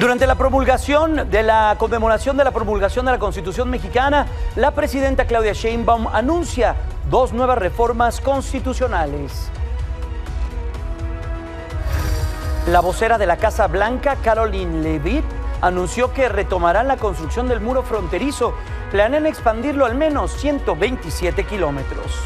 Durante la promulgación de la conmemoración de la promulgación de la Constitución mexicana, la presidenta Claudia Sheinbaum anuncia 2 nuevas reformas constitucionales. La vocera de la Casa Blanca, Karoline Leavitt, anunció que retomarán la construcción del muro fronterizo. Planean expandirlo al menos 127 kilómetros.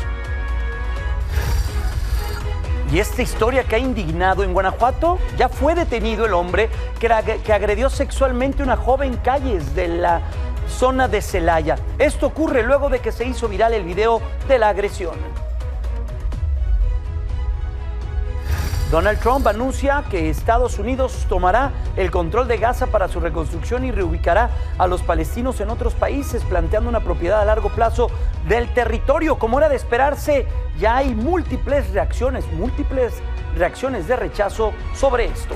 Y esta historia que ha indignado en Guanajuato, ya fue detenido el hombre que agredió sexualmente a una joven en calles de la zona de Celaya. Esto ocurre luego de que se hizo viral el video de la agresión. Donald Trump anuncia que Estados Unidos tomará el control de Gaza para su reconstrucción y reubicará a los palestinos en otros países, planteando una propiedad a largo plazo del territorio. Como era de esperarse, ya hay múltiples reacciones de rechazo sobre esto.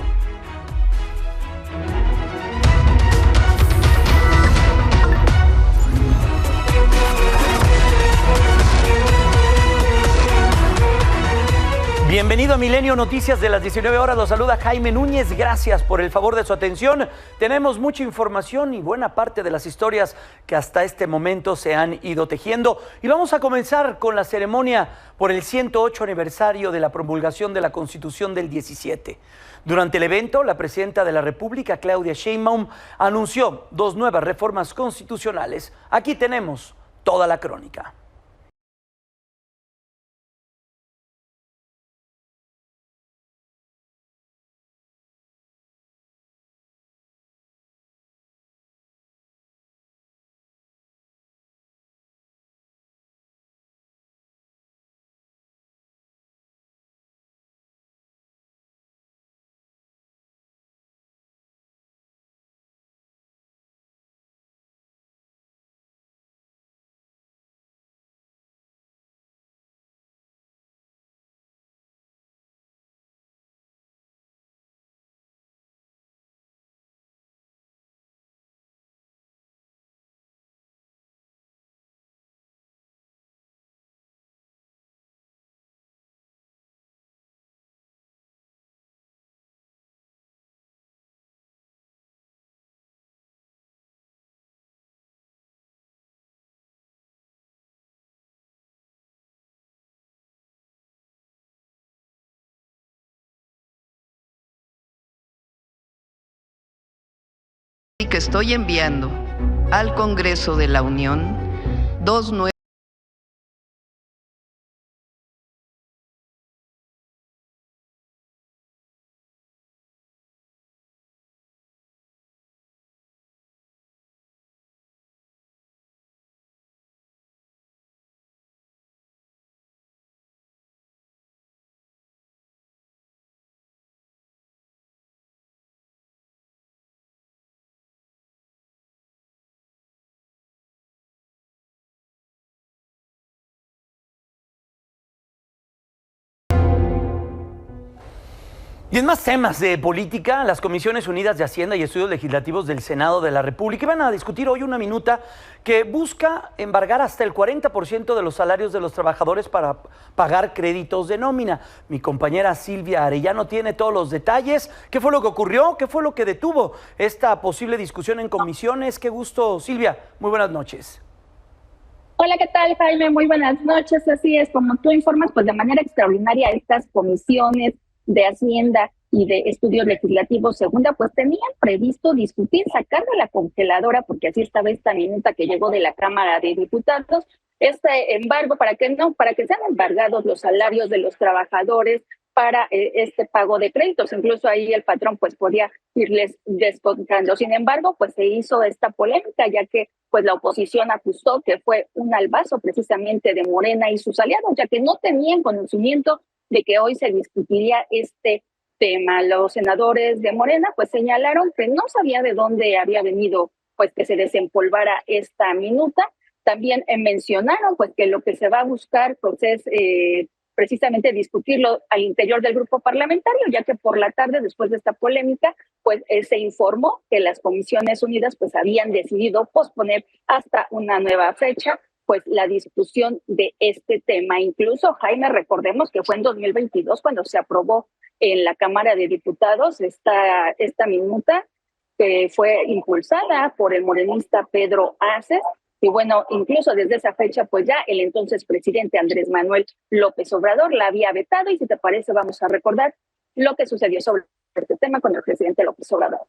Bienvenido a Milenio Noticias de las 19 horas. Los saluda Jaime Núñez. Gracias por el favor de su atención. Tenemos mucha información y buena parte de las historias que hasta este momento se han ido tejiendo. Y vamos a comenzar con la ceremonia por el 108 aniversario de la promulgación de la Constitución del 17. Durante el evento, la presidenta de la República, Claudia Sheinbaum, anunció 2 nuevas reformas constitucionales. Aquí tenemos toda la crónica. Que estoy enviando al Congreso de la Unión 2 nuevas Y en más temas de política, las Comisiones Unidas de Hacienda y Estudios Legislativos del Senado de la República van a discutir hoy una minuta que busca embargar hasta el 40% de los salarios de los trabajadores para pagar créditos de nómina. Mi compañera Silvia Arellano tiene todos los detalles. ¿Qué fue lo que ocurrió? ¿Qué fue lo que detuvo esta posible discusión en comisiones? Qué gusto, Silvia. Muy buenas noches. Hola, ¿qué tal, Jaime? Muy buenas noches. Así es, como tú informas, pues de manera extraordinaria estas comisiones de Hacienda y de Estudios Legislativos Segunda, pues tenían previsto discutir, sacar de la congeladora, porque así estaba esta minuta que llegó de la Cámara de Diputados, este embargo para que sean embargados los salarios de los trabajadores para este pago de créditos. Incluso ahí el patrón pues podía irles descontando. Sin embargo, pues se hizo esta polémica, ya que pues la oposición acusó que fue un albazo precisamente de Morena y sus aliados, ya que no tenían conocimiento de que hoy se discutiría este tema. Los senadores de Morena pues señalaron que no sabía de dónde había venido pues que se desempolvara esta minuta. También mencionaron pues que lo que se va a buscar pues es precisamente discutirlo al interior del grupo parlamentario, ya que por la tarde, después de esta polémica, pues se informó que las Comisiones Unidas pues habían decidido posponer hasta una nueva fecha pues la discusión de este tema. Incluso, Jaime, recordemos que fue en 2022 cuando se aprobó en la Cámara de Diputados esta minuta, que fue impulsada por el morenista Pedro Aces. Y bueno, incluso desde esa fecha, pues ya el entonces presidente Andrés Manuel López Obrador la había vetado. Y si te parece, vamos a recordar lo que sucedió sobre este tema con el presidente López Obrador.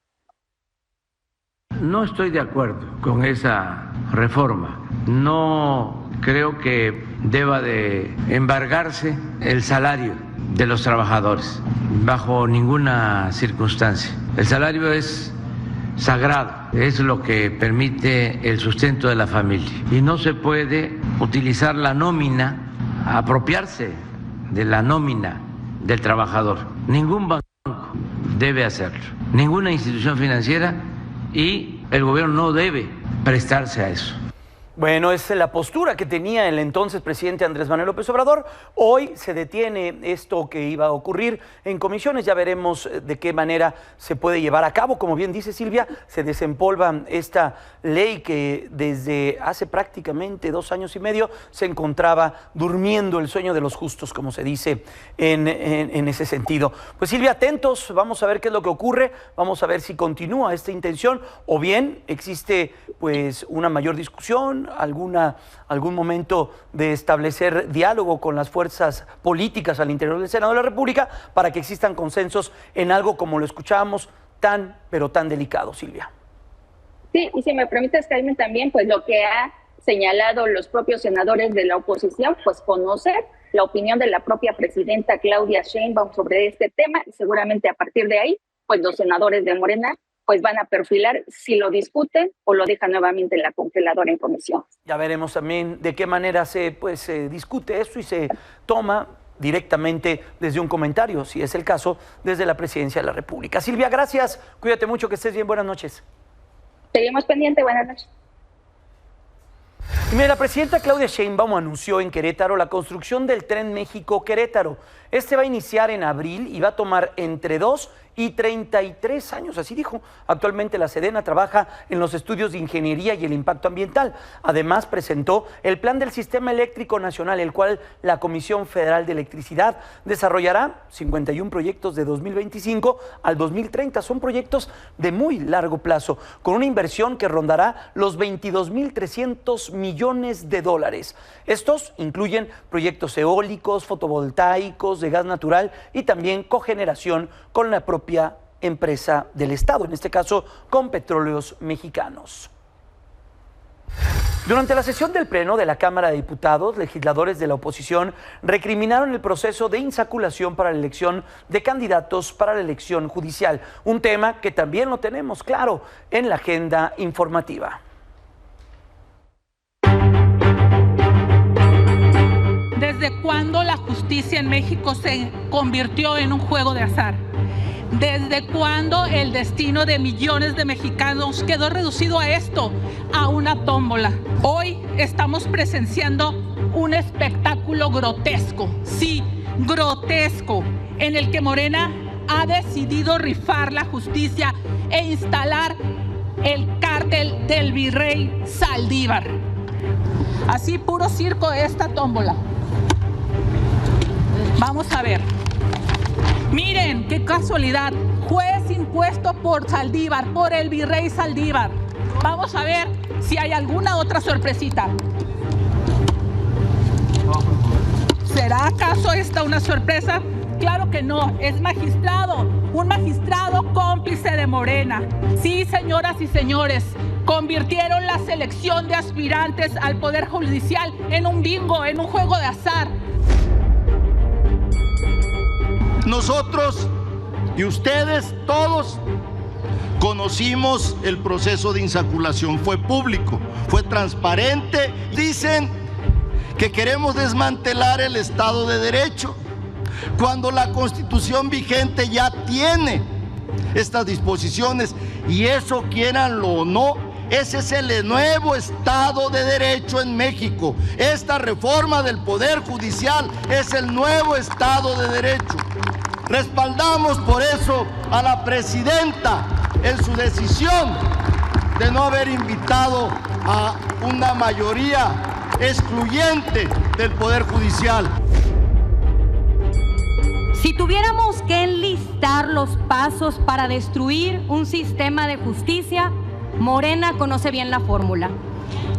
No estoy de acuerdo con esa reforma. No creo que deba de embargarse el salario de los trabajadores bajo ninguna circunstancia. El salario es sagrado, es lo que permite el sustento de la familia y no se puede utilizar la nómina, apropiarse de la nómina del trabajador. Ningún banco debe hacerlo, ninguna institución financiera, y el gobierno no debe prestarse a eso. Bueno, es la postura que tenía el entonces presidente Andrés Manuel López Obrador. Hoy se detiene esto que iba a ocurrir en comisiones. Ya veremos de qué manera se puede llevar a cabo. Como bien dice Silvia, se desempolva esta ley que desde hace prácticamente 2 años y medio se encontraba durmiendo el sueño de los justos, como se dice en ese sentido. Pues Silvia, atentos, vamos a ver qué es lo que ocurre, vamos a ver si continúa esta intención o bien existe pues una mayor discusión, algún momento de establecer diálogo con las fuerzas políticas al interior del Senado de la República para que existan consensos en algo, como lo escuchábamos, tan, pero tan delicado, Silvia. Sí, y si me permites, Jaime, también, pues lo que ha señalado los propios senadores de la oposición, pues conocer la opinión de la propia presidenta Claudia Sheinbaum sobre este tema, y seguramente a partir de ahí, pues los senadores de Morena pues van a perfilar si lo discuten o lo dejan nuevamente en la congeladora en comisión. Ya veremos también de qué manera se discute esto y se toma directamente desde un comentario, si es el caso, desde la Presidencia de la República. Silvia, gracias, cuídate mucho, que estés bien, buenas noches. Seguimos pendiente, buenas noches. Mira, la presidenta Claudia Sheinbaum anunció en Querétaro la construcción del Tren México-Querétaro. Este va a iniciar en abril y va a tomar entre 2 y 33 años, así dijo. Actualmente la Sedena trabaja en los estudios de ingeniería y el impacto ambiental. Además presentó el plan del Sistema Eléctrico Nacional, el cual la Comisión Federal de Electricidad desarrollará 51 proyectos de 2025 al 2030. Son proyectos de muy largo plazo, con una inversión que rondará los 22.300 millones de dólares. Estos incluyen proyectos eólicos, fotovoltaicos, de gas natural y también cogeneración con la propia empresa del Estado, en este caso con Petróleos Mexicanos. Durante la sesión del Pleno de la Cámara de Diputados, legisladores de la oposición recriminaron el proceso de insaculación para la elección de candidatos para la elección judicial, un tema que también lo tenemos claro en la agenda informativa. ¿Desde cuándo la justicia en México se convirtió en un juego de azar? ¿Desde cuándo el destino de millones de mexicanos quedó reducido a esto, a una tómbola? Hoy estamos presenciando un espectáculo grotesco, sí, grotesco, en el que Morena ha decidido rifar la justicia e instalar el cártel del virrey Saldívar. Así, puro circo esta tómbola. Vamos a ver. Miren, qué casualidad. Juez impuesto por Saldívar, por el virrey Saldívar. Vamos a ver si hay alguna otra sorpresita. ¿Será acaso esta una sorpresa? Claro que no, es magistrado, un magistrado cómplice de Morena. Sí, señoras y señores, convirtieron la selección de aspirantes al Poder Judicial en un bingo, en un juego de azar. Nosotros y ustedes todos conocimos el proceso de insaculación, fue público, fue transparente. Dicen que queremos desmantelar el Estado de Derecho, cuando la Constitución vigente ya tiene estas disposiciones, y eso, quieranlo o no, ese es el nuevo Estado de Derecho en México. Esta reforma del Poder Judicial es el nuevo Estado de Derecho. Respaldamos por eso a la presidenta en su decisión de no haber invitado a una mayoría excluyente del Poder Judicial. Si tuviéramos que enlistar los pasos para destruir un sistema de justicia, Morena conoce bien la fórmula.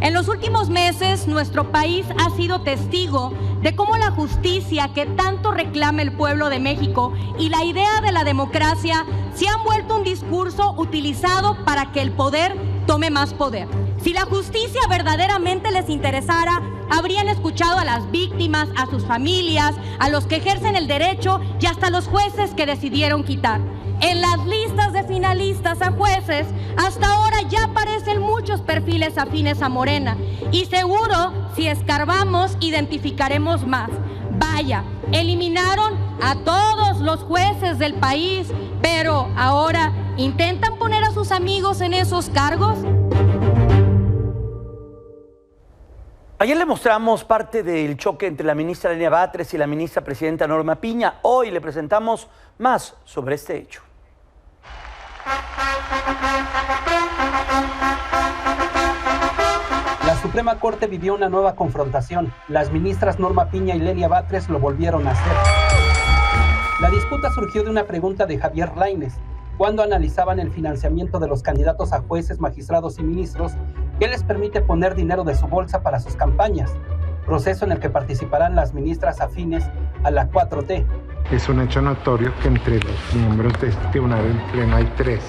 En los últimos meses, nuestro país ha sido testigo de cómo la justicia que tanto reclama el pueblo de México y la idea de la democracia se han vuelto un discurso utilizado para que el poder tome más poder. Si la justicia verdaderamente les interesara, habrían escuchado a las víctimas, a sus familias, a los que ejercen el derecho y hasta a los jueces que decidieron quitar. En las listas de finalistas a jueces, hasta ahora ya aparecen muchos perfiles afines a Morena. Y seguro, si escarbamos, identificaremos más. Vaya, eliminaron a todos los jueces del país, pero ahora, ¿intentan poner a sus amigos en esos cargos? Ayer le mostramos parte del choque entre la ministra Lenia Batres y la ministra presidenta Norma Piña. Hoy le presentamos más sobre este hecho. La Suprema Corte vivió una nueva confrontación. Las ministras Norma Piña y Lenia Batres lo volvieron a hacer. La disputa surgió de una pregunta de Javier Lainez, cuando analizaban el financiamiento de los candidatos a jueces, magistrados y ministros, que les permite poner dinero de su bolsa para sus campañas, proceso en el que participarán las ministras afines a la 4T. Es un hecho notorio que entre los miembros de este tribunal del Pleno hay 3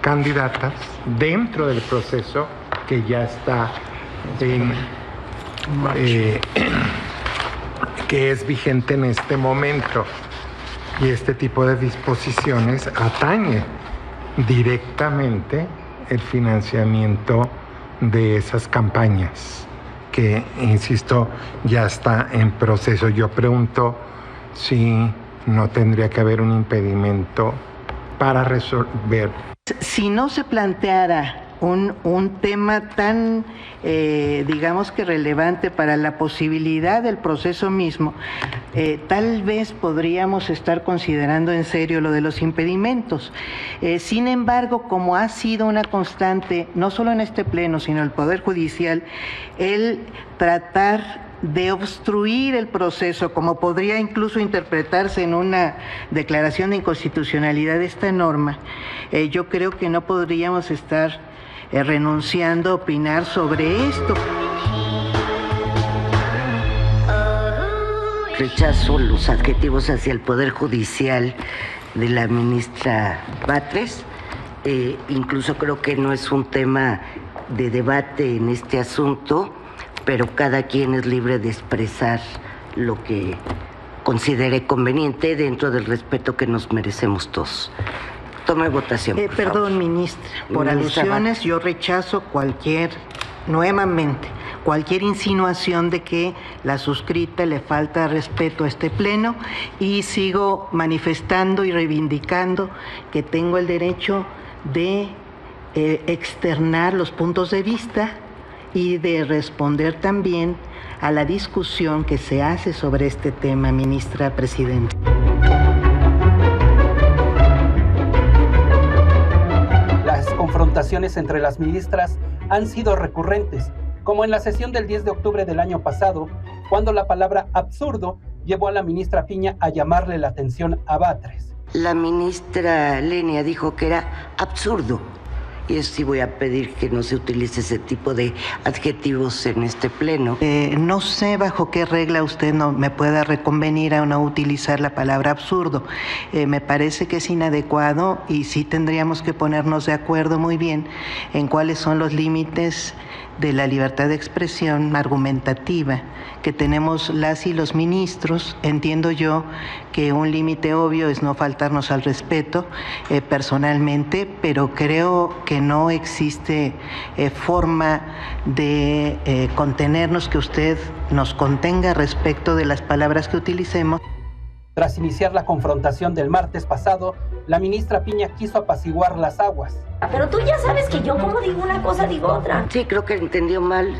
candidatas dentro del proceso que ya está que es vigente en este momento. Y este tipo de disposiciones atañe directamente el financiamiento de esas campañas que, insisto, ya está en proceso. Yo pregunto si no tendría que haber un impedimento para resolver. Si no se planteara un tema tan, digamos que relevante para la posibilidad del proceso mismo, tal vez podríamos estar considerando en serio lo de los impedimentos. Sin embargo, como ha sido una constante, no solo en este pleno, sino en el Poder Judicial, el tratar de obstruir el proceso, como podría incluso interpretarse en una declaración de inconstitucionalidad de esta norma, yo creo que no podríamos estar renunciando a opinar sobre esto. Rechazo los adjetivos hacia el Poder Judicial de la ministra Batres. Incluso creo que no es un tema de debate en este asunto, pero cada quien es libre de expresar lo que considere conveniente dentro del respeto que nos merecemos todos. Tome votación, por perdón, favor. Ministra, por alusiones yo rechazo nuevamente, cualquier insinuación de que la suscrita le falta respeto a este pleno, y sigo manifestando y reivindicando que tengo el derecho de externar los puntos de vista y de responder también a la discusión que se hace sobre este tema, ministra presidenta. Las confrontaciones entre las ministras han sido recurrentes, como en la sesión del 10 de octubre del año pasado, cuando la palabra absurdo llevó a la ministra Piña a llamarle la atención a Batres. La ministra Lenia dijo que era absurdo. Y sí voy a pedir que no se utilice ese tipo de adjetivos en este pleno. No sé bajo qué regla usted no me pueda reconvenir a no utilizar la palabra absurdo. Me parece que es inadecuado y sí tendríamos que ponernos de acuerdo muy bien en cuáles son los límites de la libertad de expresión argumentativa que tenemos las y los ministros. Entiendo yo que un límite obvio es no faltarnos al respeto personalmente, pero creo que no existe forma de contenernos, que usted nos contenga respecto de las palabras que utilicemos. Tras iniciar la confrontación del martes pasado, la ministra Piña quiso apaciguar las aguas. Pero tú ya sabes que yo como digo una cosa, digo otra. Sí, creo que entendió mal,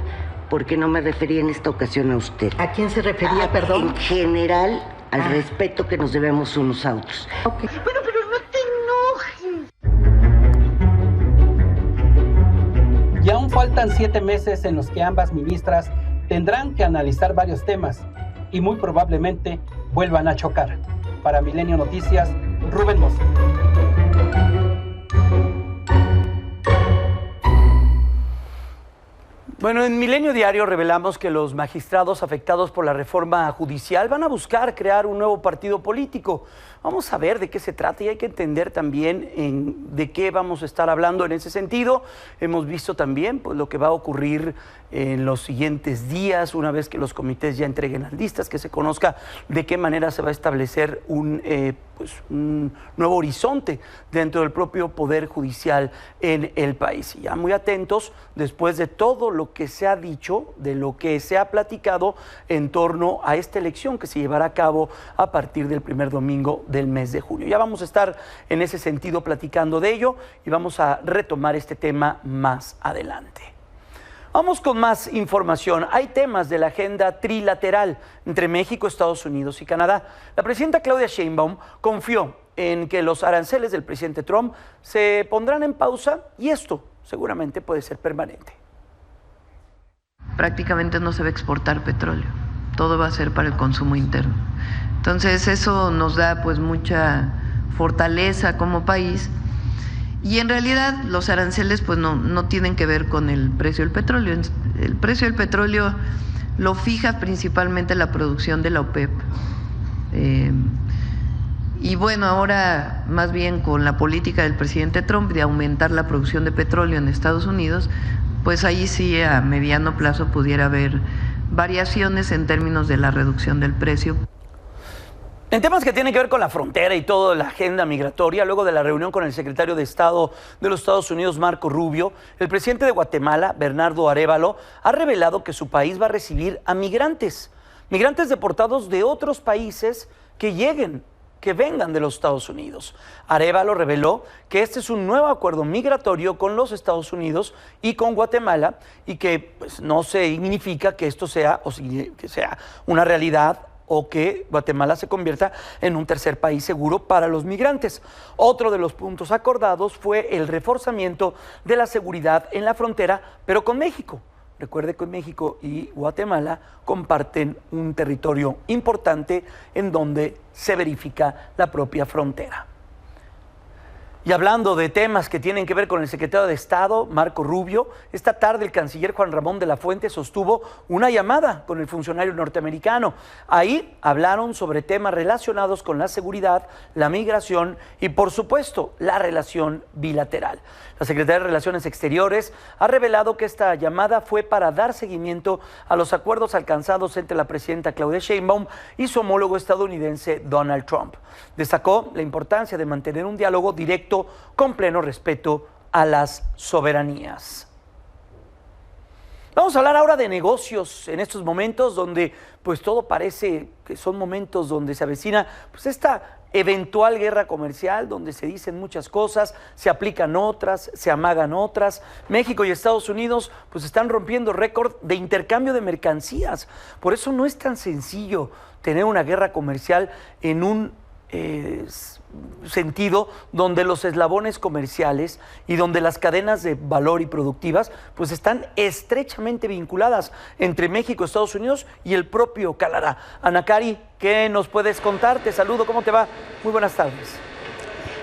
porque no me refería en esta ocasión a usted. ¿A quién se refería, perdón? En general, al respeto que nos debemos unos a otros. Okay. Bueno, pero no te enojes. Y aún faltan 7 meses en los que ambas ministras tendrán que analizar varios temas y muy probablemente vuelvan a chocar. Para Milenio Noticias, Rubén Mozo. Bueno, en Milenio Diario revelamos que los magistrados afectados por la reforma judicial van a buscar crear un nuevo partido político. Vamos a ver de qué se trata y hay que entender también de qué vamos a estar hablando en ese sentido. Hemos visto también pues, lo que va a ocurrir en los siguientes días, una vez que los comités ya entreguen las listas, que se conozca de qué manera se va a establecer un nuevo horizonte dentro del propio Poder Judicial en el país. Y ya muy atentos después de todo lo que se ha dicho, de lo que se ha platicado en torno a esta elección que se llevará a cabo a partir del primer domingo del mes de junio. Ya vamos a estar en ese sentido platicando de ello y vamos a retomar este tema más adelante. Vamos con más información. Hay temas de la agenda trilateral entre México, Estados Unidos y Canadá. La presidenta Claudia Sheinbaum confió en que los aranceles del presidente Trump se pondrán en pausa y esto seguramente puede ser permanente. Prácticamente no se va a exportar petróleo, todo va a ser para el consumo interno. Entonces eso nos da pues mucha fortaleza como país. Y en realidad los aranceles pues no tienen que ver con el precio del petróleo. El precio del petróleo lo fija principalmente la producción de la OPEP. Y bueno, ahora más bien con la política del presidente Trump de aumentar la producción de petróleo en Estados Unidos, pues ahí sí a mediano plazo pudiera haber variaciones en términos de la reducción del precio. En temas que tienen que ver con la frontera y toda la agenda migratoria, luego de la reunión con el secretario de Estado de los Estados Unidos, Marco Rubio, el presidente de Guatemala, Bernardo Arévalo, ha revelado que su país va a recibir a migrantes deportados de otros países que vengan de los Estados Unidos. Arévalo reveló que este es un nuevo acuerdo migratorio con los Estados Unidos y con Guatemala y que pues, no significa que esto sea que sea una realidad o que Guatemala se convierta en un tercer país seguro para los migrantes. Otro de los puntos acordados fue el reforzamiento de la seguridad en la frontera, pero con México. Recuerde que México y Guatemala comparten un territorio importante en donde se verifica la propia frontera. Y hablando de temas que tienen que ver con el secretario de Estado, Marco Rubio, esta tarde el canciller Juan Ramón de la Fuente sostuvo una llamada con el funcionario norteamericano. Ahí hablaron sobre temas relacionados con la seguridad, la migración y, por supuesto, la relación bilateral. La Secretaría de Relaciones Exteriores ha revelado que esta llamada fue para dar seguimiento a los acuerdos alcanzados entre la presidenta Claudia Sheinbaum y su homólogo estadounidense Donald Trump. Destacó la importancia de mantener un diálogo directo con pleno respeto a las soberanías. Vamos a hablar ahora de negocios en estos momentos donde pues todo parece que son momentos donde se avecina pues esta eventual guerra comercial, donde se dicen muchas cosas, se aplican otras, se amagan otras. México y Estados Unidos pues están rompiendo récord de intercambio de mercancías. Por eso no es tan sencillo tener una guerra comercial en un sentido donde los eslabones comerciales y donde las cadenas de valor y productivas pues están estrechamente vinculadas entre México, Estados Unidos y el propio Canadá. Ana Cari, ¿qué nos puedes contar? Te saludo, ¿cómo te va? Muy buenas tardes.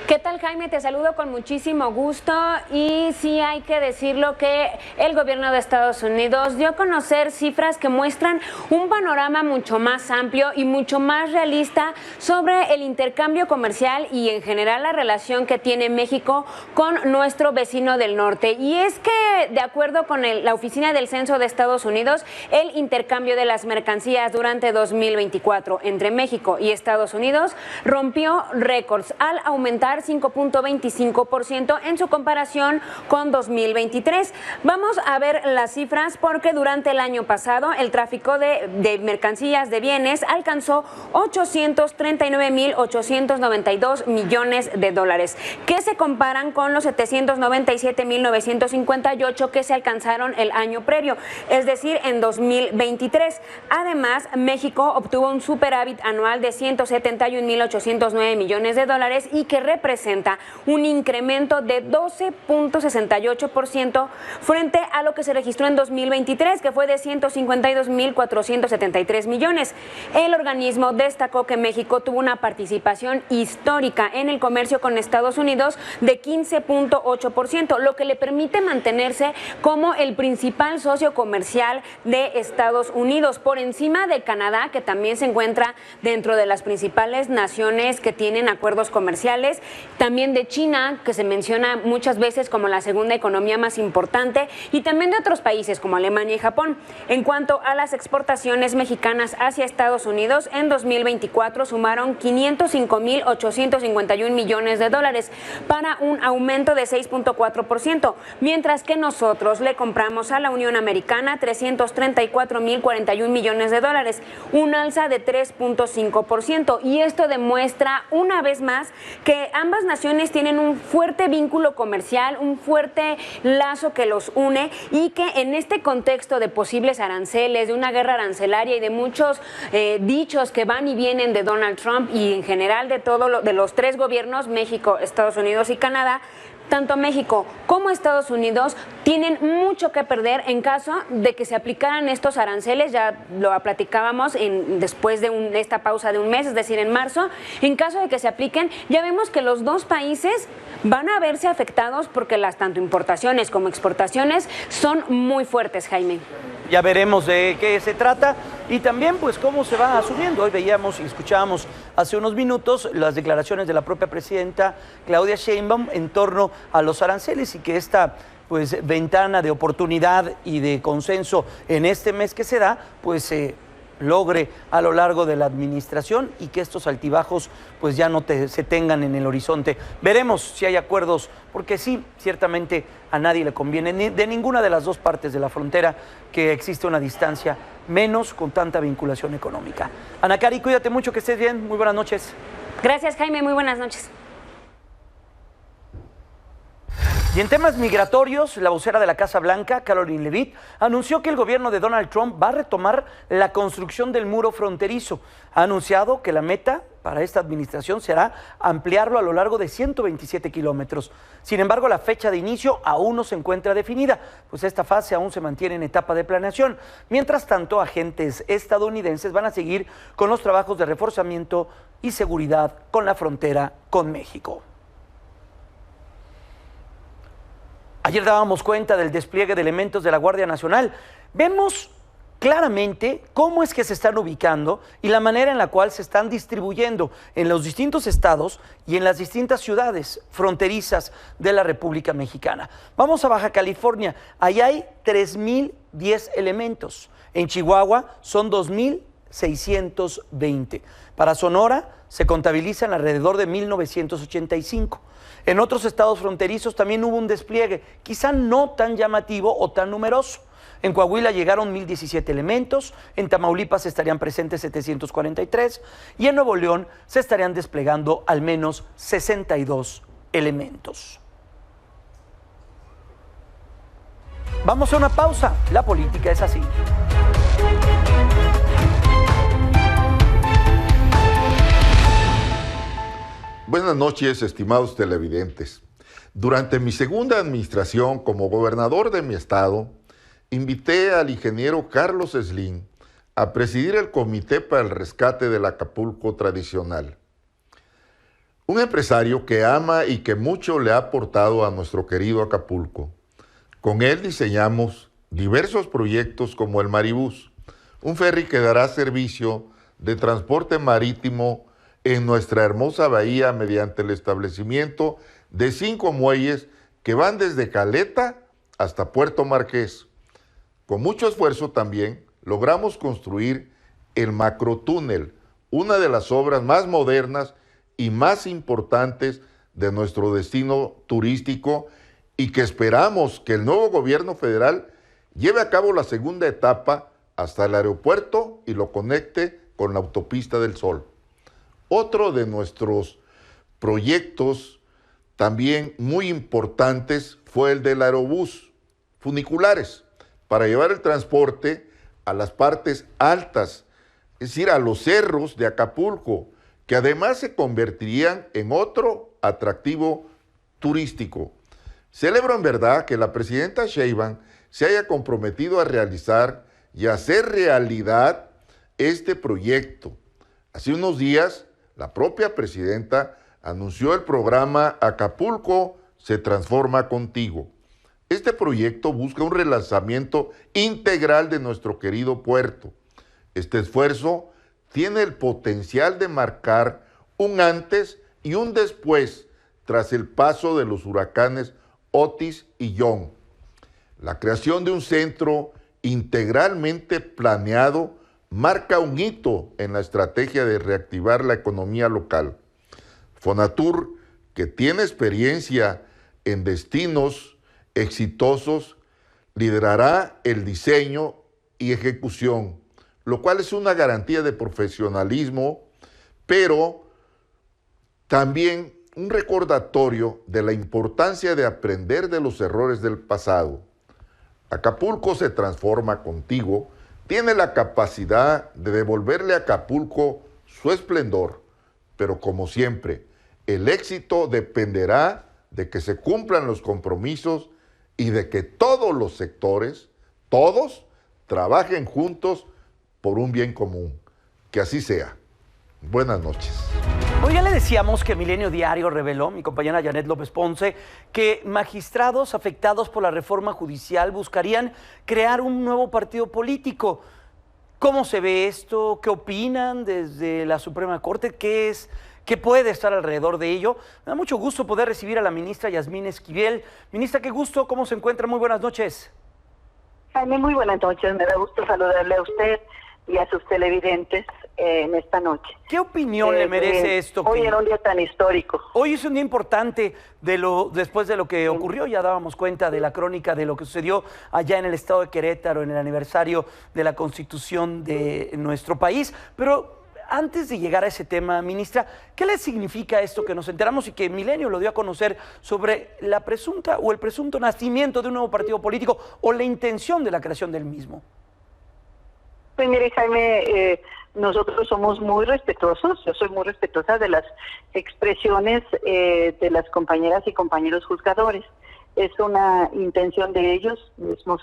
¿Qué tal, Jaime? Te saludo con muchísimo gusto y sí hay que decirlo que el gobierno de Estados Unidos dio a conocer cifras que muestran un panorama mucho más amplio y mucho más realista sobre el intercambio comercial y en general la relación que tiene México con nuestro vecino del norte. Y es que, de acuerdo con la Oficina del Censo de Estados Unidos, el intercambio de las mercancías durante 2024 entre México y Estados Unidos rompió récords al aumentar 5.25% en su comparación con 2023. Vamos a ver las cifras porque durante el año pasado el tráfico de mercancías, de bienes, alcanzó 839.892 millones de dólares, que se comparan con los 797.958 que se alcanzaron el año previo, es decir, en 2023. Además, México obtuvo un superávit anual de 171.809 millones de dólares y que representa representa un incremento de 12.68% frente a lo que se registró en 2023, que fue de 152.473 millones. El organismo destacó que México tuvo una participación histórica en el comercio con Estados Unidos de 15.8%, lo que le permite mantenerse como el principal socio comercial de Estados Unidos, por encima de Canadá, que también se encuentra dentro de las principales naciones que tienen acuerdos comerciales, también de China, que se menciona muchas veces como la segunda economía más importante, y también de otros países como Alemania y Japón. En cuanto a las exportaciones mexicanas hacia Estados Unidos, en 2024 sumaron 505.851 millones de dólares para un aumento de 6.4%, mientras que nosotros le compramos a la Unión Americana 334.041 millones de dólares, un alza de 3.5%, y esto demuestra una vez más que ambas naciones tienen un fuerte vínculo comercial, un fuerte lazo que los une, y que en este contexto de posibles aranceles, de una guerra arancelaria y de muchos dichos que van y vienen de Donald Trump y en general de los tres gobiernos, México, Estados Unidos y Canadá, tanto México como Estados Unidos tienen mucho que perder en caso de que se aplicaran estos aranceles. Ya lo platicábamos después de esta pausa de un mes, es decir, en marzo. En caso de que se apliquen, ya vemos que los dos países van a verse afectados porque las tanto importaciones como exportaciones son muy fuertes, Jaime. Ya veremos de qué se trata y también pues cómo se va asumiendo. Hoy veíamos y escuchábamos hace unos minutos las declaraciones de la propia presidenta Claudia Sheinbaum en torno a los aranceles y que esta pues ventana de oportunidad y de consenso en este mes que se da pues se logre a lo largo de la administración y que estos altibajos pues ya no se tengan en el horizonte. Veremos si hay acuerdos, porque sí, ciertamente a nadie le conviene, ni de ninguna de las dos partes de la frontera, que existe una distancia, menos con tanta vinculación económica. Ana Cari, cuídate mucho, que estés bien, muy buenas noches. Gracias, Jaime, muy buenas noches. Y en temas migratorios, la vocera de la Casa Blanca, Caroline Leavitt, anunció que el gobierno de Donald Trump va a retomar la construcción del muro fronterizo. Ha anunciado que la meta para esta administración será ampliarlo a lo largo de 127 kilómetros. Sin embargo, la fecha de inicio aún no se encuentra definida, pues esta fase aún se mantiene en etapa de planeación. Mientras tanto, agentes estadounidenses van a seguir con los trabajos de reforzamiento y seguridad con la frontera con México. Ayer dábamos cuenta del despliegue de elementos de la Guardia Nacional. Vemos claramente cómo es que se están ubicando y la manera en la cual se están distribuyendo en los distintos estados y en las distintas ciudades fronterizas de la República Mexicana. Vamos a Baja California, ahí hay 3.010 elementos. En Chihuahua son 2.620. Para Sonora se contabilizan alrededor de 1.985. En otros estados fronterizos también hubo un despliegue, quizá no tan llamativo o tan numeroso. En Coahuila llegaron 1.017 elementos, en Tamaulipas estarían presentes 743 y en Nuevo León se estarían desplegando al menos 62 elementos. Vamos a una pausa, la política es así. Buenas noches, estimados televidentes. Durante mi segunda administración como gobernador de mi estado, invité al ingeniero Carlos Slim a presidir el Comité para el Rescate del Acapulco Tradicional. Un empresario que ama y que mucho le ha aportado a nuestro querido Acapulco. Con él diseñamos diversos proyectos como el Maribús, un ferry que dará servicio de transporte marítimo en nuestra hermosa bahía mediante el establecimiento de 5 muelles que van desde Caleta hasta Puerto Marqués. Con mucho esfuerzo también logramos construir el Macrotúnel, una de las obras más modernas y más importantes de nuestro destino turístico y que esperamos que el nuevo gobierno federal lleve a cabo la segunda etapa hasta el aeropuerto y lo conecte con la autopista del Sol. Otro de nuestros proyectos también muy importantes fue el del aerobús funiculares para llevar el transporte a las partes altas, es decir, a los cerros de Acapulco, que además se convertirían en otro atractivo turístico. Celebro en verdad que la presidenta Sheinbaum se haya comprometido a realizar y hacer realidad este proyecto. Hace unos días, la propia presidenta anunció el programa Acapulco se transforma contigo. Este proyecto busca un relanzamiento integral de nuestro querido puerto. Este esfuerzo tiene el potencial de marcar un antes y un después tras el paso de los huracanes Otis y John. La creación de un centro integralmente planeado marca un hito en la estrategia de reactivar la economía local. Fonatur, que tiene experiencia en destinos exitosos, liderará el diseño y ejecución, lo cual es una garantía de profesionalismo, pero también un recordatorio de la importancia de aprender de los errores del pasado. Acapulco se transforma contigo, tiene la capacidad de devolverle a Acapulco su esplendor, pero como siempre, el éxito dependerá de que se cumplan los compromisos y de que todos los sectores, todos, trabajen juntos por un bien común. Que así sea. Buenas noches. Hoy ya le decíamos que Milenio Diario reveló, mi compañera Janet López Ponce, que magistrados afectados por la reforma judicial buscarían crear un nuevo partido político. ¿Cómo se ve esto? ¿Qué opinan desde la Suprema Corte? ¿Qué puede estar alrededor de ello? Me da mucho gusto poder recibir a la ministra Yasmín Esquivel. Ministra, qué gusto, ¿cómo se encuentra? Muy buenas noches. Jaime, muy buenas noches. Me da gusto saludarle a usted y a sus televidentes en esta noche. ¿Qué opinión le merece esto? Hoy era un día tan histórico. Hoy es un día importante después de lo que ocurrió. Ya dábamos cuenta de la crónica de lo que sucedió allá en el estado de Querétaro, en el aniversario de la Constitución de nuestro país. Pero antes de llegar a ese tema, ministra, ¿qué le significa esto que nos enteramos y que Milenio lo dio a conocer sobre la presunta o el presunto nacimiento de un nuevo partido político o la intención de la creación del mismo? Pues mire, Jaime, nosotros somos muy respetuosos, yo soy muy respetuosa de las expresiones de las compañeras y compañeros juzgadores. Es una intención de ellos mismos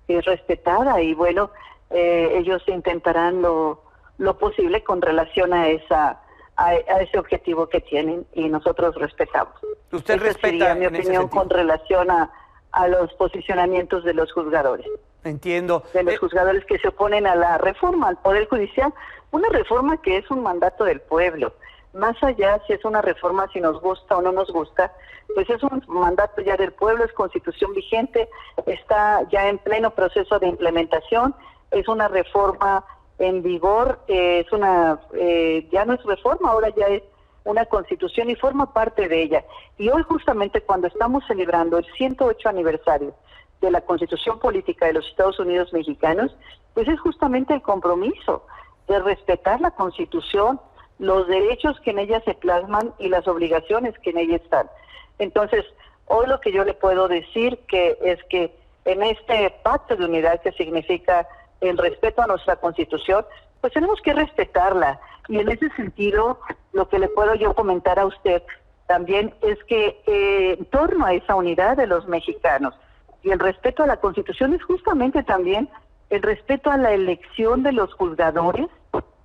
respetada y bueno, ellos intentarán lo posible con relación a ese objetivo que tienen y nosotros respetamos. ¿Usted respeta sería mi opinión con relación a los posicionamientos de los juzgadores? Entiendo. De los juzgadores que se oponen a la reforma, al Poder Judicial, una reforma que es un mandato del pueblo. Más allá si es una reforma, si nos gusta o no nos gusta, pues es un mandato ya del pueblo, es constitución vigente, está ya en pleno proceso de implementación, es una reforma en vigor, ya no es reforma, ahora ya es una constitución y forma parte de ella. Y hoy justamente cuando estamos celebrando el 108 aniversario de la Constitución Política de los Estados Unidos Mexicanos, pues es justamente el compromiso de respetar la Constitución, los derechos que en ella se plasman y las obligaciones que en ella están. Entonces, hoy lo que yo le puedo decir es que en este pacto de unidad que significa el respeto a nuestra Constitución, pues tenemos que respetarla. Y en ese sentido, lo que le puedo yo comentar a usted también es que en torno a esa unidad de los mexicanos y el respeto a la Constitución es justamente también el respeto a la elección de los juzgadores,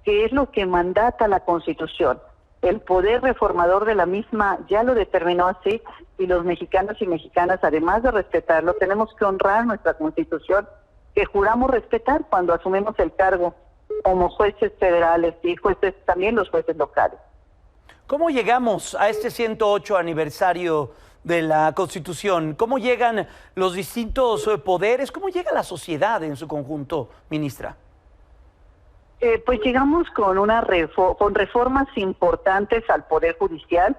que es lo que mandata la Constitución. El poder reformador de la misma ya lo determinó así y los mexicanos y mexicanas, además de respetarlo, tenemos que honrar nuestra Constitución, que juramos respetar cuando asumimos el cargo como jueces federales y jueces, también los jueces locales. ¿Cómo llegamos a este 108 aniversario de la Constitución? ¿Cómo llegan los distintos poderes? ¿Cómo llega la sociedad en su conjunto, ministra? Pues llegamos con con reformas importantes al Poder Judicial,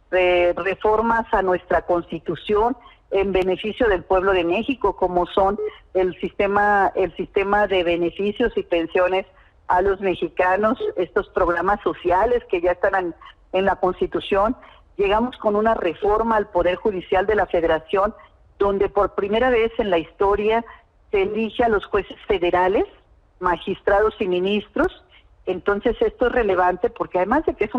reformas a nuestra Constitución en beneficio del pueblo de México, como son el sistema de beneficios y pensiones a los mexicanos, estos programas sociales que ya están en la Constitución. Llegamos con una reforma al Poder Judicial de la Federación, donde por primera vez en la historia se elige a los jueces federales, magistrados y ministros. Entonces esto es relevante porque además de que es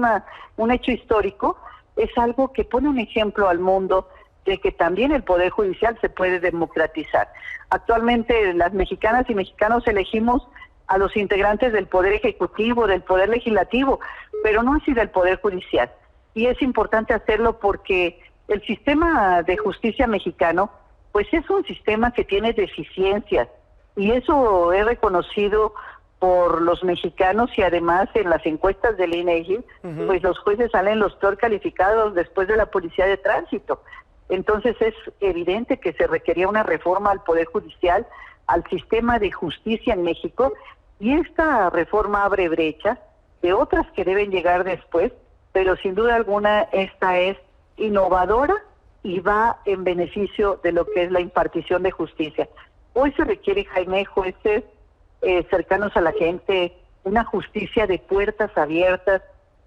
un hecho histórico, es algo que pone un ejemplo al mundo de que también el Poder Judicial se puede democratizar. Actualmente las mexicanas y mexicanos elegimos a los integrantes del Poder Ejecutivo, del Poder Legislativo, pero no así del Poder Judicial. Y es importante hacerlo porque el sistema de justicia mexicano, pues es un sistema que tiene deficiencias, y eso es reconocido por los mexicanos, y además en las encuestas del INEGI, pues los jueces salen los peor calificados después de la policía de tránsito. Entonces es evidente que se requería una reforma al Poder Judicial, al sistema de justicia en México, y esta reforma abre brecha de otras que deben llegar después, pero sin duda alguna esta es innovadora y va en beneficio de lo que es la impartición de justicia. Hoy se requiere, Jaime, jueces cercanos a la gente, una justicia de puertas abiertas,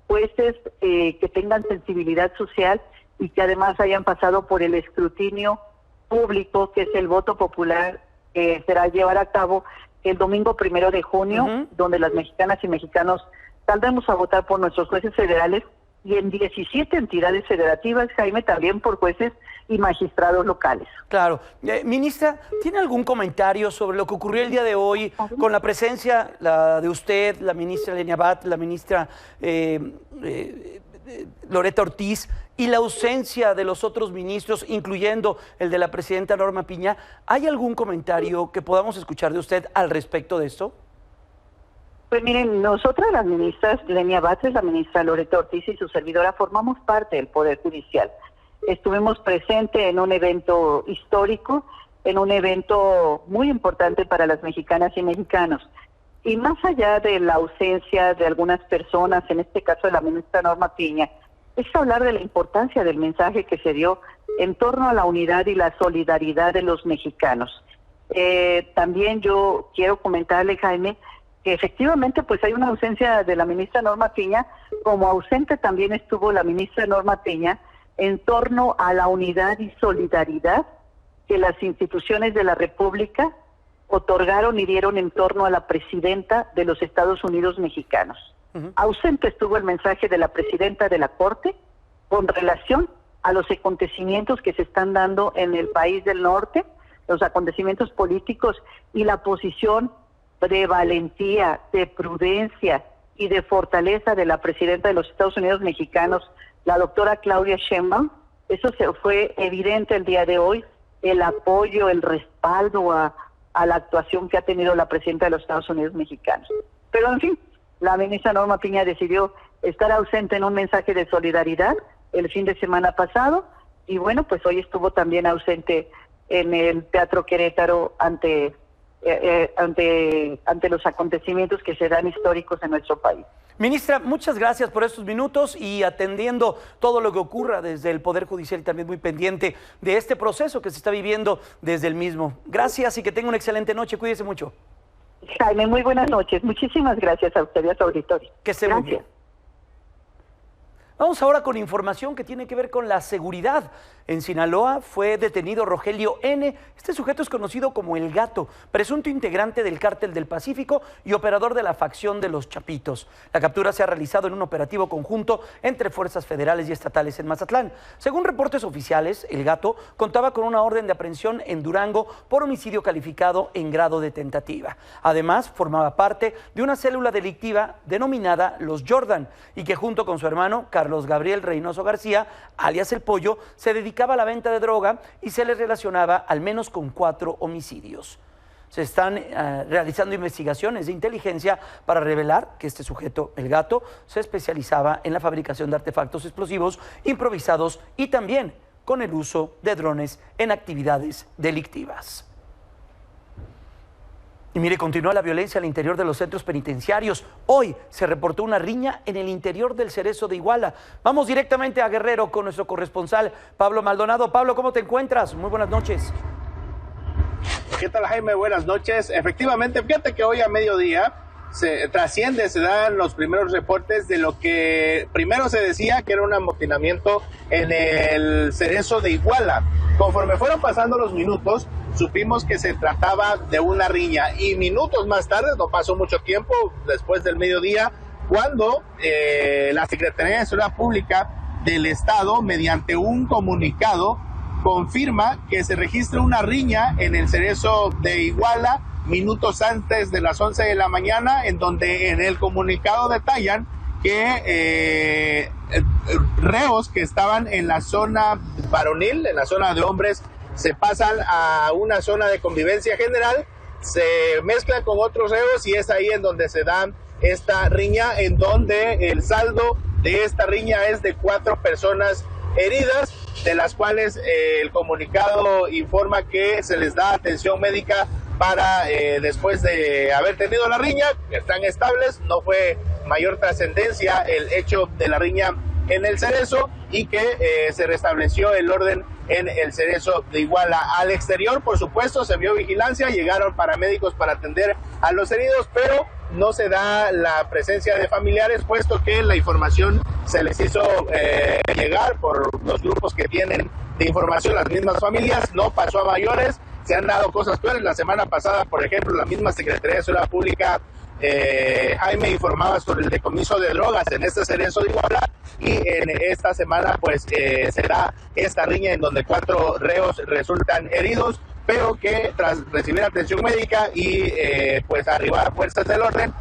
jueces que tengan sensibilidad social y que además hayan pasado por el escrutinio público, que es el voto popular, que será llevar a cabo el domingo 1 de junio, donde las mexicanas y mexicanos saldremos a votar por nuestros jueces federales, y en 17 entidades federativas, Jaime, también por jueces y magistrados locales. Claro. Ministra, ¿tiene algún comentario sobre lo que ocurrió el día de hoy con la presencia de usted, la ministra Lenia Batres, la ministra Loretta Ortiz, y la ausencia de los otros ministros, incluyendo el de la presidenta Norma Piña? ¿Hay algún comentario que podamos escuchar de usted al respecto de esto? Pues miren, nosotras las ministras Lenia Batres, la ministra Loretta Ortiz y su servidora formamos parte del Poder Judicial. Estuvimos presentes en un evento histórico, en un evento muy importante para las mexicanas y mexicanos. Y más allá de la ausencia de algunas personas, en este caso de la ministra Norma Piña, es hablar de la importancia del mensaje que se dio en torno a la unidad y la solidaridad de los mexicanos. También yo quiero comentarle, Jaime, que efectivamente pues hay una ausencia de la ministra Norma Piña, como ausente también estuvo la ministra Norma Piña en torno a la unidad y solidaridad que las instituciones de la República otorgaron y dieron en torno a la presidenta de los Estados Unidos mexicanos. Ausente estuvo el mensaje de la presidenta de la Corte con relación a los acontecimientos que se están dando en el país del norte, los acontecimientos políticos y la posición de valentía, de prudencia y de fortaleza de la presidenta de los Estados Unidos mexicanos, la doctora Claudia Sheinbaum. Eso fue evidente el día de hoy, el apoyo, el respaldo a la actuación que ha tenido la presidenta de los Estados Unidos mexicanos. Pero en fin, la ministra Norma Piña decidió estar ausente en un mensaje de solidaridad el fin de semana pasado, y bueno, pues hoy estuvo también ausente en el Teatro Querétaro ante los acontecimientos que se dan históricos en nuestro país. Ministra, muchas gracias por estos minutos y atendiendo todo lo que ocurra desde el Poder Judicial, y también muy pendiente de este proceso que se está viviendo desde el mismo. Gracias y que tenga una excelente noche. Cuídese mucho. Jaime, muy buenas noches. Muchísimas gracias a usted y a su auditorio. Que esté muy bien. Vamos ahora con información que tiene que ver con la seguridad. En Sinaloa fue detenido Rogelio N. Este sujeto es conocido como El Gato, presunto integrante del Cártel del Pacífico y operador de la facción de los Chapitos. La captura se ha realizado en un operativo conjunto entre fuerzas federales y estatales en Mazatlán. Según reportes oficiales, El Gato contaba con una orden de aprehensión en Durango por homicidio calificado en grado de tentativa. Además, formaba parte de una célula delictiva denominada Los Jordan, y que junto con su hermano Carlos Gabriel Reynoso García, alias El Pollo, se dedicaba a la venta de droga y se le relacionaba al menos con 4 homicidios. Se están realizando investigaciones de inteligencia para revelar que este sujeto, El Gato, se especializaba en la fabricación de artefactos explosivos improvisados y también con el uso de drones en actividades delictivas. Y mire, continúa la violencia al interior de los centros penitenciarios. Hoy se reportó una riña en el interior del Cerezo de Iguala. Vamos directamente a Guerrero con nuestro corresponsal Pablo Maldonado. Pablo, ¿cómo te encuentras? Muy buenas noches. ¿Qué tal, Jaime? Buenas noches. Efectivamente, fíjate que hoy a mediodía se dan los primeros reportes de lo que primero se decía que era un amotinamiento en el Cerezo de Iguala. Conforme fueron pasando los minutos, supimos que se trataba de una riña, y minutos más tarde, no pasó mucho tiempo, después del mediodía, cuando la Secretaría de Seguridad Pública del Estado, mediante un comunicado, confirma que se registra una riña en el Cerezo de Iguala minutos antes de las 11 de la mañana, en donde en el comunicado detallan que reos que estaban en la zona varonil, en la zona de hombres, se pasan a una zona de convivencia general, se mezclan con otros reos y es ahí en donde se da esta riña, en donde el saldo de esta riña es de 4 personas heridas, de las cuales el comunicado informa que se les da atención médica para después de haber tenido la riña, están estables, no fue mayor trascendencia el hecho de la riña en el Cerezo y que se restableció el orden en el Cerezo de Iguala. Al exterior, por supuesto, se vio vigilancia, llegaron paramédicos para atender a los heridos, pero no se da la presencia de familiares, puesto que la información se les hizo llegar por los grupos que tienen de información, las mismas familias, no pasó a mayores, se han dado cosas peores. La semana pasada, por ejemplo, la misma Secretaría de Seguridad Pública, Jaime, informaba sobre el decomiso de drogas en este Cerezo de Iguala, y en esta semana pues se da esta riña en donde 4 reos resultan heridos, pero que tras recibir atención médica y pues arribar a fuerzas del orden,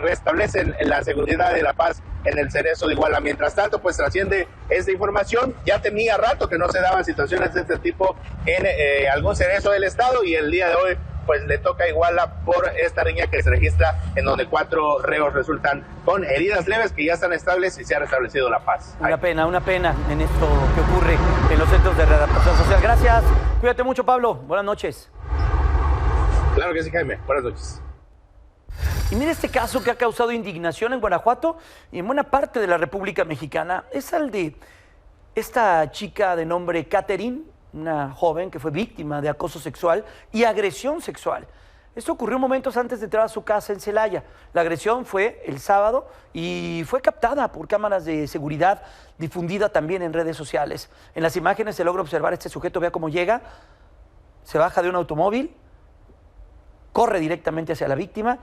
restablecen la seguridad y la paz en el Cerezo de Iguala. Mientras tanto, pues trasciende esta información. Ya tenía rato que no se daban situaciones de este tipo en algún cerezo del estado, y el día de hoy pues le toca a Iguala por esta riña que se registra, en donde 4 reos resultan con heridas leves que ya están estables y se ha restablecido la paz. Una pena en esto que ocurre en los centros de readaptación social. Gracias, cuídate mucho, Pablo, buenas noches. Claro que sí, Jaime, buenas noches. Y mire este caso que ha causado indignación en Guanajuato y en buena parte de la República Mexicana. Es el de esta chica de nombre Catherine, una joven que fue víctima de acoso sexual y agresión sexual. Esto ocurrió momentos antes de entrar a su casa en Celaya. La agresión fue el sábado y fue captada por cámaras de seguridad, difundida también en redes sociales. En las imágenes se logra observar a este sujeto, vea cómo llega, se baja de un automóvil, corre directamente hacia la víctima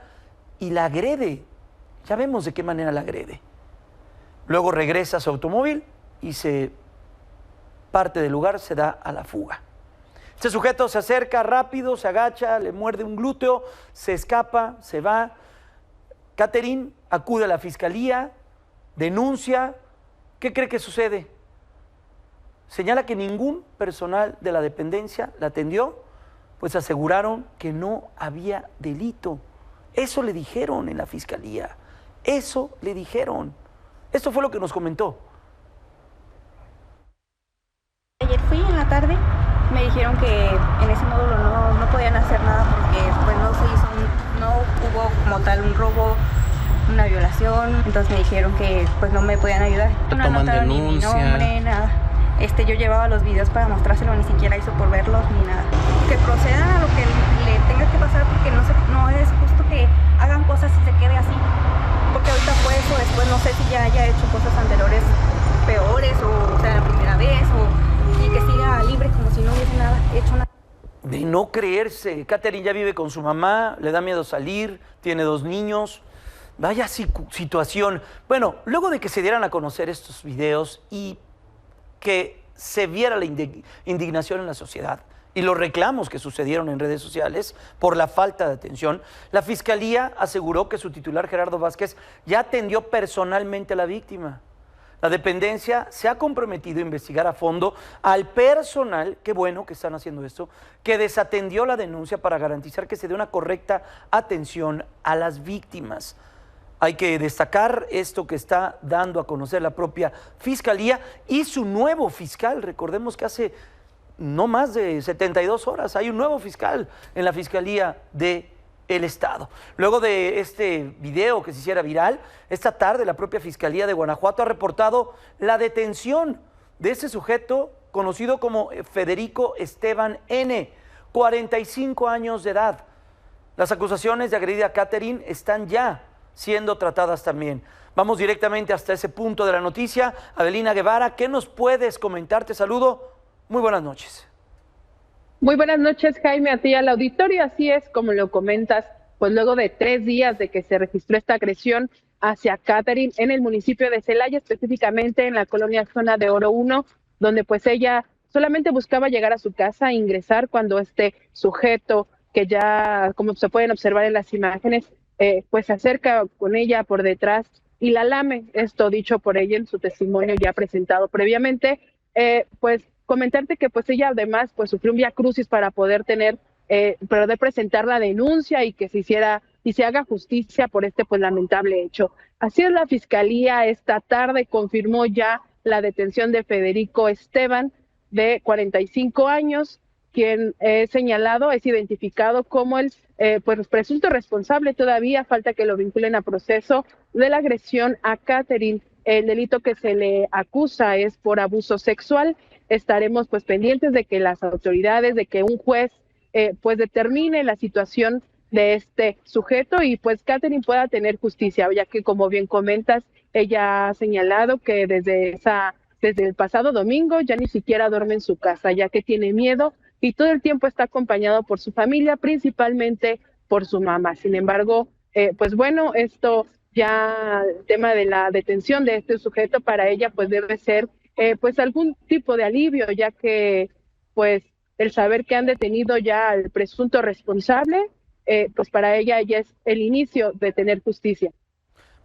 y la agrede. Ya vemos de qué manera la agrede. Luego regresa a su automóvil y se parte del lugar, se da a la fuga. Este sujeto se acerca rápido, se agacha, le muerde un glúteo, se escapa, se va. Catherine acude a la fiscalía, denuncia. ¿Qué cree que sucede? Señala que ningún personal de la dependencia la atendió, pues aseguraron que no había delito. Eso le dijeron en la fiscalía. Eso le dijeron. Esto fue lo que nos comentó. Ayer fui en la tarde, me dijeron que en ese módulo no podían hacer nada porque pues no hubo como tal un robo, una violación, entonces me dijeron que pues no me podían ayudar. No anotaron ni mi nombre, nada. Yo llevaba los videos para mostrárselo, ni siquiera hizo por verlos ni nada. Que procedan a lo que le tenga que pasar, porque no es justo que hagan cosas y se quede así. Porque ahorita fue eso, después no sé si ya haya hecho cosas anteriores peores o sea la primera vez y que siga libre como si no hubiese hecho nada. De no creerse. Catherine ya vive con su mamá, le da miedo salir, tiene 2 niños. Vaya situación. Bueno, luego de que se dieran a conocer estos videos y que se viera la indignación en la sociedad y los reclamos que sucedieron en redes sociales por la falta de atención, la Fiscalía aseguró que su titular, Gerardo Vázquez, ya atendió personalmente a la víctima. La dependencia se ha comprometido a investigar a fondo al personal, qué bueno que están haciendo esto, que desatendió la denuncia para garantizar que se dé una correcta atención a las víctimas. Hay que destacar esto que está dando a conocer la propia Fiscalía y su nuevo fiscal. Recordemos que hace no más de 72 horas hay un nuevo fiscal en la Fiscalía del Estado. Luego de este video que se hiciera viral, esta tarde la propia Fiscalía de Guanajuato ha reportado la detención de este sujeto conocido como Federico Esteban N., 45 años de edad. Las acusaciones de agredir a Catherine están ya siendo tratadas también. Vamos directamente hasta ese punto de la noticia. Adelina Guevara, ¿qué nos puedes comentar? Te saludo. Muy buenas noches. Muy buenas noches, Jaime, a ti y al auditorio. Así es, como lo comentas, pues luego de 3 días de que se registró esta agresión hacia Catherine en el municipio de Celaya, específicamente en la colonia Zona de Oro 1, donde pues ella solamente buscaba llegar a su casa e ingresar cuando este sujeto, que ya, como se pueden observar en las imágenes, pues se acerca con ella por detrás y la lame. Esto dicho por ella en su testimonio ya presentado previamente. Pues comentarte que pues ella además pues sufrió un viacrucis para poder presentar la denuncia y que se haga justicia por este pues lamentable hecho. Así es, la fiscalía esta tarde confirmó ya la detención de Federico Esteban, de 45 años, quien es identificado como el pues presunto responsable. Todavía falta que lo vinculen a proceso de la agresión a Catherine. El delito que se le acusa es por abuso sexual. Estaremos pues pendientes de que las autoridades, de que un juez pues determine la situación de este sujeto y pues Catherine pueda tener justicia, ya que, como bien comentas, ella ha señalado que desde el pasado domingo ya ni siquiera duerme en su casa, ya que tiene miedo y todo el tiempo está acompañado por su familia, principalmente por su mamá. Sin embargo, pues bueno, esto ya, el tema de la detención de este sujeto para ella pues debe ser pues algún tipo de alivio, ya que pues el saber que han detenido ya al presunto responsable, pues para ella ya es el inicio de tener justicia.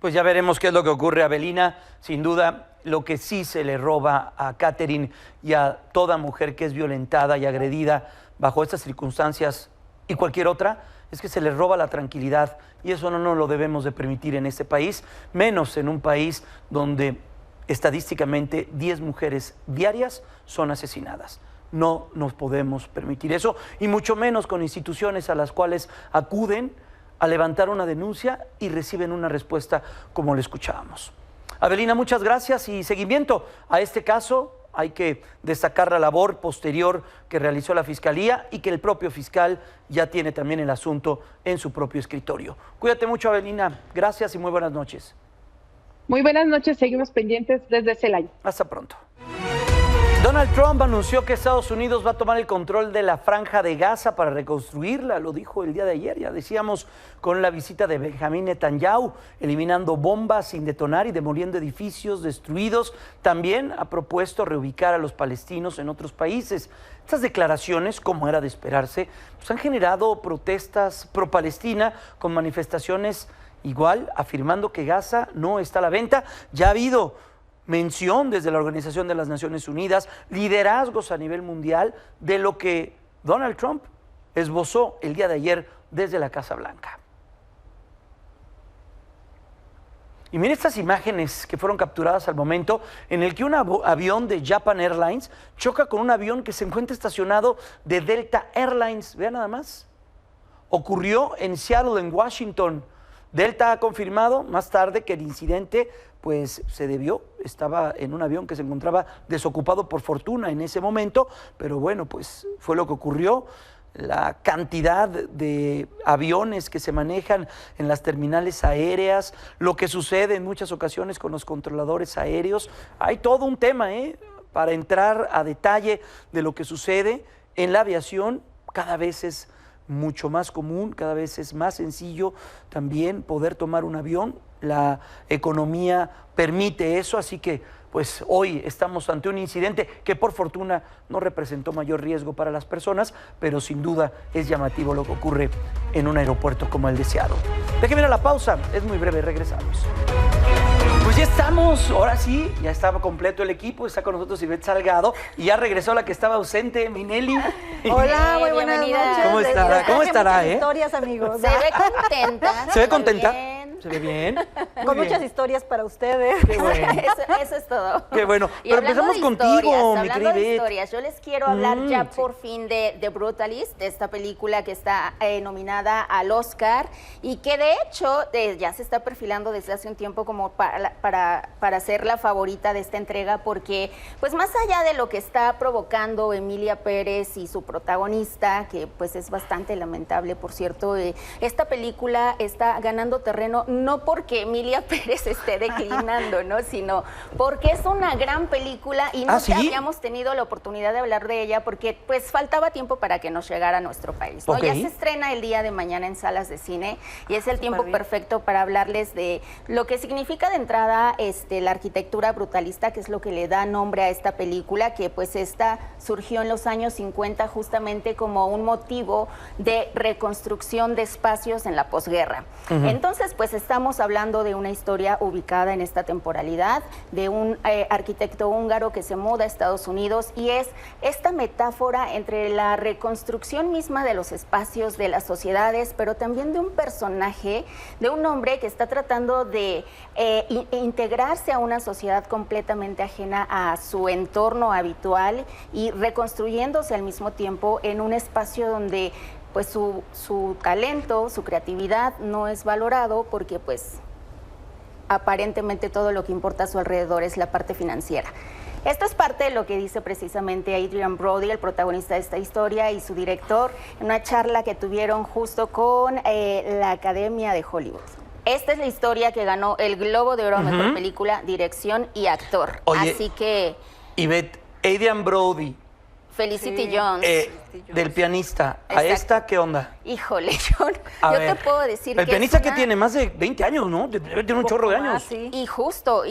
Pues ya veremos qué es lo que ocurre, Avelina. Sin duda, lo que sí se le roba a Catherine y a toda mujer que es violentada y agredida bajo estas circunstancias y cualquier otra, es que se le roba la tranquilidad, y eso no nos lo debemos de permitir en este país, menos en un país donde estadísticamente 10 mujeres diarias son asesinadas. No nos podemos permitir eso, y mucho menos con instituciones a las cuales acuden a levantar una denuncia y reciben una respuesta como lo escuchábamos. Avelina, muchas gracias, y seguimiento a este caso. Hay que destacar la labor posterior que realizó la Fiscalía y que el propio fiscal ya tiene también el asunto en su propio escritorio. Cuídate mucho, Avelina. Gracias y muy buenas noches. Muy buenas noches, seguimos pendientes desde Celaya. Hasta pronto. Donald Trump anunció que Estados Unidos va a tomar el control de la Franja de Gaza para reconstruirla, lo dijo el día de ayer, ya decíamos, con la visita de Benjamín Netanyahu, eliminando bombas sin detonar y demoliendo edificios destruidos. También ha propuesto reubicar a los palestinos en otros países. Estas declaraciones, como era de esperarse, pues han generado protestas pro-Palestina con manifestaciones igual, afirmando que Gaza no está a la venta. Ya ha habido mención desde la Organización de las Naciones Unidas, liderazgos a nivel mundial de lo que Donald Trump esbozó el día de ayer desde la Casa Blanca. Y miren estas imágenes que fueron capturadas al momento en el que un avión de Japan Airlines choca con un avión que se encuentra estacionado de Delta Airlines. Vean nada más. Ocurrió en Seattle, en Washington. Delta ha confirmado más tarde que el incidente pues se debió, estaba en un avión que se encontraba desocupado por fortuna en ese momento, pero bueno, pues fue lo que ocurrió. La cantidad de aviones que se manejan en las terminales aéreas, lo que sucede en muchas ocasiones con los controladores aéreos, hay todo un tema para entrar a detalle de lo que sucede en la aviación. Cada vez es mucho más común, cada vez es más sencillo también poder tomar un avión. La economía permite eso, así que pues hoy estamos ante un incidente que por fortuna no representó mayor riesgo para las personas, pero sin duda es llamativo lo que ocurre en un aeropuerto como el de Seattle. Déjenme ir a la pausa, es muy breve, regresamos. Pues ya estamos, ahora sí, ya estaba completo el equipo, está con nosotros Ivette Salgado y ya regresó la que estaba ausente, Minelli. Hola, muy buenas noches. ¿Cómo estará? ¿Cómo estará, muchas historias, amigos. Se ve contenta. ¿Se ve contenta? Bien. ¿Se ve bien? Con muchas historias para ustedes. Qué bueno. Eso es todo. Qué bueno. Y pero empezamos contigo, mi hablando de querida historias, yo les quiero hablar ya por fin de The Brutalist, de esta película que está nominada al Oscar y que de hecho ya se está perfilando desde hace un tiempo como para ser la favorita de esta entrega, porque pues más allá de lo que está provocando Emilia Pérez y su protagonista, que pues es bastante lamentable, por cierto, esta película está ganando terreno no porque Emilia Emilia Pérez esté declinando, ¿no? Sino porque es una gran película y no habíamos tenido la oportunidad de hablar de ella porque pues faltaba tiempo para que nos llegara a nuestro país, ¿no? Ya se estrena el día de mañana en salas de cine y es el tiempo perfecto para hablarles de lo que significa de entrada la arquitectura brutalista, que es lo que le da nombre a esta película, que pues esta surgió en los años 50 justamente como un motivo de reconstrucción de espacios en la posguerra. Entonces, pues estamos hablando de una historia ubicada en esta temporalidad, de un arquitecto húngaro que se muda a Estados Unidos y es esta metáfora entre la reconstrucción misma de los espacios, de las sociedades, pero también de un personaje, de un hombre que está tratando de integrarse a una sociedad completamente ajena a su entorno habitual y reconstruyéndose al mismo tiempo en un espacio donde pues su talento, su creatividad no es valorado porque pues aparentemente todo lo que importa a su alrededor es la parte financiera. Esto es parte de lo que dice precisamente Adrien Brody, el protagonista de esta historia, y su director, en una charla que tuvieron justo con la Academia de Hollywood. Esta es la historia que ganó el Globo de Oro a Mejor Película, Dirección y Actor. Oye, así que... Ivette, Adrien Brody. Felicity Jones. Del pianista. Exacto. ¿A esta qué onda? Híjole, yo te puedo decir el que pianista es una... que tiene más de 20 años, ¿no? Tiene un chorro de años. Y justo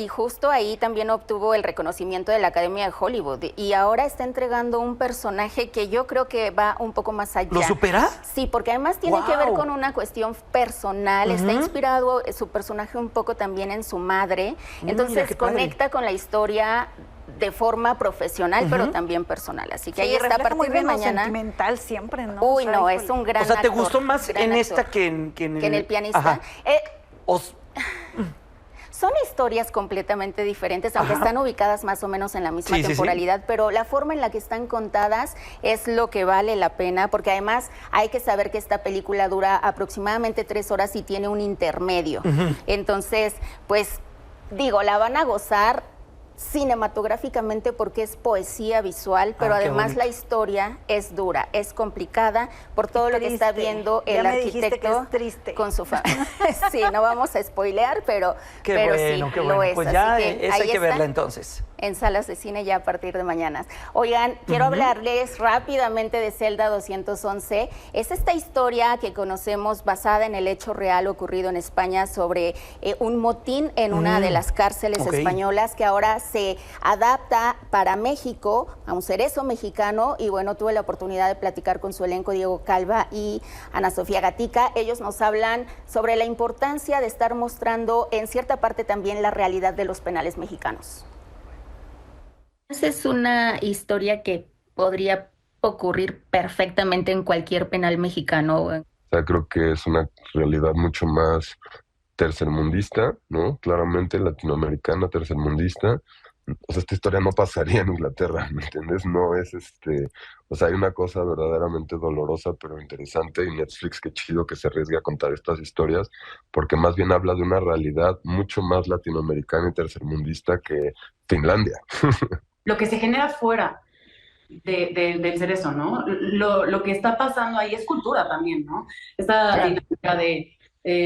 ahí también obtuvo el reconocimiento de la Academia de Hollywood. Y ahora está entregando un personaje que yo creo que va un poco más allá. ¿Lo supera? Sí, porque además tiene que ver con una cuestión personal. Está inspirado su personaje un poco también en su madre. Entonces conecta con la historia de forma profesional, pero también personal. Así que ahí está, a partir de mañana. Sentimental siempre, ¿no? Uy, no, es un gran actor. O sea, ¿te gustó más en esta que en el pianista? Son historias completamente diferentes, aunque están ubicadas más o menos en la misma temporalidad, pero la forma en la que están contadas es lo que vale la pena, porque además hay que saber que esta película dura aproximadamente 3 horas y tiene un intermedio. Entonces, pues, digo, la van a gozar cinematográficamente porque es poesía visual, pero además la historia es dura, es complicada por todo lo que está viendo el arquitecto con su familia. Sí, no vamos a spoilear, pero bueno, sí, lo es. Pues ya esa hay que verla entonces. En salas de cine ya a partir de mañana. Oigan, quiero hablarles rápidamente de Celda 211. Es esta historia que conocemos basada en el hecho real ocurrido en España sobre un motín en una de las cárceles españolas que ahora se adapta para México, a un cerezo mexicano, y bueno, tuve la oportunidad de platicar con su elenco, Diego Calva y Ana Sofía Gatica. Ellos nos hablan sobre la importancia de estar mostrando en cierta parte también la realidad de los penales mexicanos. Es una historia que podría ocurrir perfectamente en cualquier penal mexicano. O sea, creo que es una realidad mucho más tercermundista, ¿no? Claramente latinoamericana, tercermundista. O sea, esta historia no pasaría en Inglaterra, ¿me entiendes? No es o sea, hay una cosa verdaderamente dolorosa pero interesante, y Netflix, qué chido que se arriesgue a contar estas historias, porque más bien habla de una realidad mucho más latinoamericana y tercermundista que Finlandia. Lo que se genera fuera del cerezo, ¿no? Lo que está pasando ahí es cultura también, ¿no? Esta dinámica de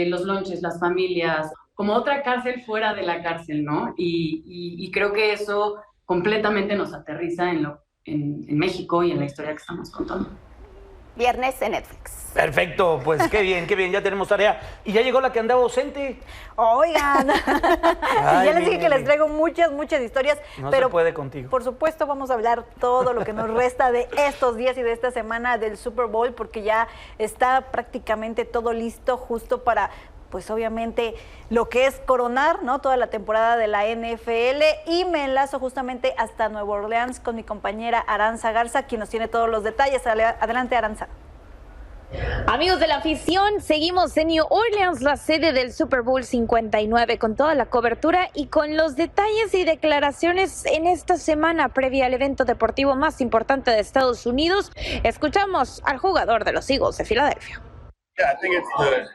los lonches, las familias, como otra cárcel fuera de la cárcel, ¿no? Y creo que eso completamente nos aterriza en México y en la historia que estamos contando. Viernes en Netflix. Perfecto, pues qué bien, ya tenemos tarea. Y ya llegó la que andaba ausente. Oigan, ya les dije que les traigo muchas historias, pero se puede contigo. Por supuesto vamos a hablar todo lo que nos resta de estos días y de esta semana del Super Bowl, porque ya está prácticamente todo listo justo para, pues obviamente, lo que es coronar, ¿no?, toda la temporada de la NFL, y me enlazo justamente hasta Nueva Orleans con mi compañera Aranza Garza, quien nos tiene todos los detalles. Adelante, Aranza. Amigos de la afición, seguimos en New Orleans, la sede del Super Bowl 59, con toda la cobertura y con los detalles y declaraciones en esta semana previa al evento deportivo más importante de Estados Unidos. Escuchamos al jugador de los Eagles de Filadelfia. Yeah, I think it's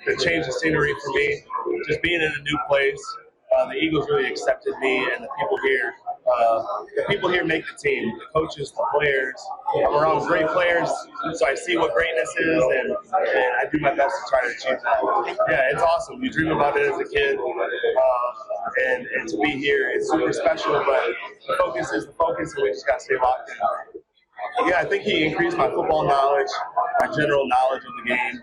the change of scenery for me, just being in a new place. The Eagles really accepted me, and the people here the people here make the team, the coaches, the players. I'm around great players, so I see what greatness is, and I do my best to try to achieve that. Yeah, it's awesome. You dream about it as a kid, and to be here, it's super special, but the focus is the focus, and we just got to stay locked in. Yeah, I think he increased my football knowledge, my general knowledge of the game.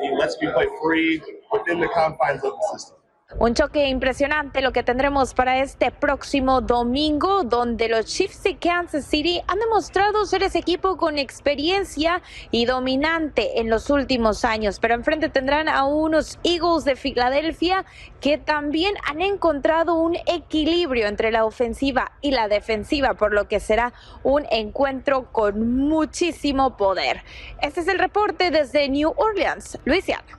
He lets me play free within the confines of the system. Un choque impresionante lo que tendremos para este próximo domingo, donde los Chiefs de Kansas City han demostrado ser ese equipo con experiencia y dominante en los últimos años, pero enfrente tendrán a unos Eagles de Filadelfia que también han encontrado un equilibrio entre la ofensiva y la defensiva, por lo que será un encuentro con muchísimo poder. Este es el reporte desde New Orleans, Luisiana.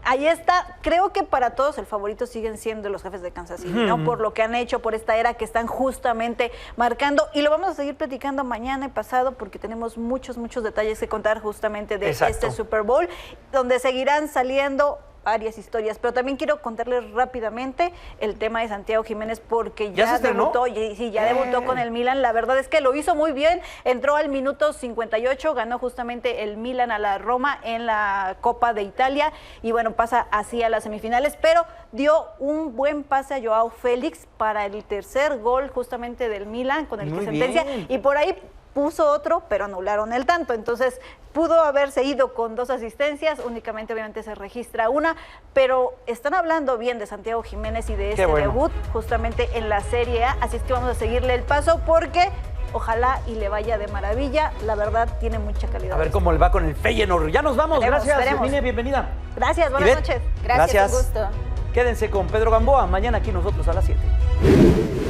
Ahí está, creo que para todos el favorito siguen siendo los Jefes de Kansas City, ¿no? Por lo que han hecho, por esta era que están justamente marcando, y lo vamos a seguir platicando mañana y pasado porque tenemos muchos detalles que contar justamente de este Super Bowl, donde seguirán saliendo varias historias, pero también quiero contarles rápidamente el tema de Santiago Jiménez porque ya debutó, debutó con el Milan. La verdad es que lo hizo muy bien, entró al minuto 58, ganó justamente el Milan a la Roma en la Copa de Italia y bueno, pasa así a las semifinales, pero dio un buen pase a Joao Félix para el tercer gol justamente del Milan con el que sentencia y por ahí puso otro, pero anularon el tanto, entonces pudo haberse ido con 2 asistencias, únicamente obviamente se registra una, pero están hablando bien de Santiago Jiménez y de este debut justamente en la Serie A, así es que vamos a seguirle el paso porque ojalá y le vaya de maravilla, la verdad tiene mucha calidad. A ver cómo le va con el Feyenoord, ya nos vamos, gracias, Mine, bienvenida. Gracias, buenas noches. Gracias, un gusto. Quédense con Pedro Gamboa, mañana aquí nosotros a las 7.